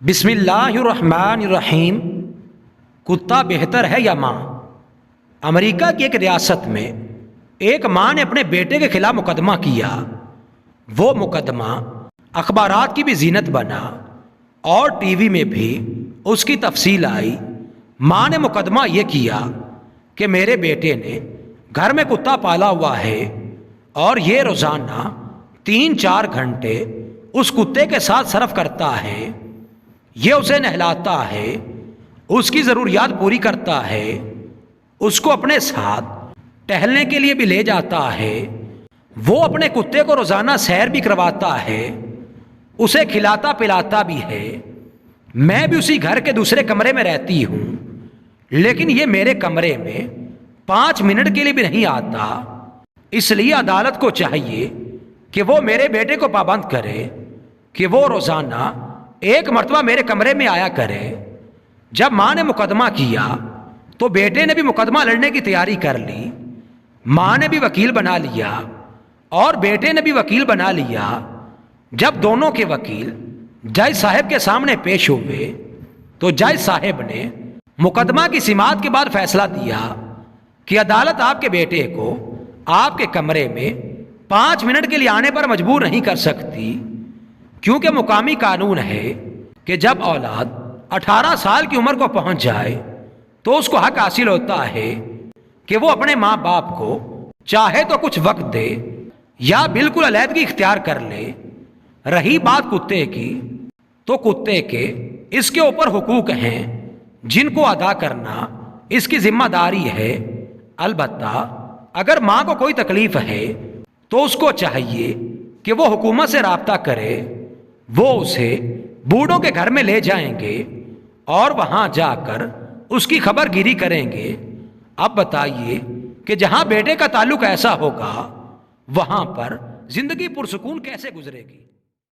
بسم اللہ الرحمن الرحیم۔ کتا بہتر ہے یا ماں؟ امریکہ کی ایک ریاست میں ایک ماں نے اپنے بیٹے کے خلاف مقدمہ کیا۔ وہ مقدمہ اخبارات کی بھی زینت بنا اور ٹی وی میں بھی اس کی تفصیل آئی۔ ماں نے مقدمہ یہ کیا کہ میرے بیٹے نے گھر میں کتا پالا ہوا ہے اور یہ روزانہ 3-4 گھنٹے اس کتے کے ساتھ صرف کرتا ہے۔ یہ اسے نہلاتا ہے، اس کی ضروریات پوری کرتا ہے، اس کو اپنے ساتھ ٹہلنے کے لیے بھی لے جاتا ہے۔ وہ اپنے کتے کو روزانہ سیر بھی کرواتا ہے، اسے کھلاتا پلاتا بھی ہے۔ میں بھی اسی گھر کے دوسرے کمرے میں رہتی ہوں، لیکن یہ میرے کمرے میں 5 منٹ کے لیے بھی نہیں آتا۔ اس لیے عدالت کو چاہیے کہ وہ میرے بیٹے کو پابند کرے کہ وہ روزانہ 1 مرتبہ میرے کمرے میں آیا کرے۔ جب ماں نے مقدمہ کیا تو بیٹے نے بھی مقدمہ لڑنے کی تیاری کر لی۔ ماں نے بھی وکیل بنا لیا اور بیٹے نے بھی وکیل بنا لیا۔ جب دونوں کے وکیل جج صاحب کے سامنے پیش ہوئے تو جج صاحب نے مقدمہ کی سماعت کے بعد فیصلہ دیا کہ عدالت آپ کے بیٹے کو آپ کے کمرے میں 5 منٹ کے لیے آنے پر مجبور نہیں کر سکتی، کیونکہ مقامی قانون ہے کہ جب اولاد 18 سال کی عمر کو پہنچ جائے تو اس کو حق حاصل ہوتا ہے کہ وہ اپنے ماں باپ کو چاہے تو کچھ وقت دے یا بالکل علیحدگی اختیار کر لے۔ رہی بات کتے کی، تو کتے کے اس کے اوپر حقوق ہیں جن کو ادا کرنا اس کی ذمہ داری ہے۔ البتہ اگر ماں کو کوئی تکلیف ہے تو اس کو چاہیے کہ وہ حکومت سے رابطہ کرے۔ وہ اسے بوڑھوں کے گھر میں لے جائیں گے اور وہاں جا کر اس کی خبر گیری کریں گے۔ اب بتائیے کہ جہاں بیٹے کا تعلق ایسا ہوگا وہاں پر زندگی پرسکون کیسے گزرے گی؟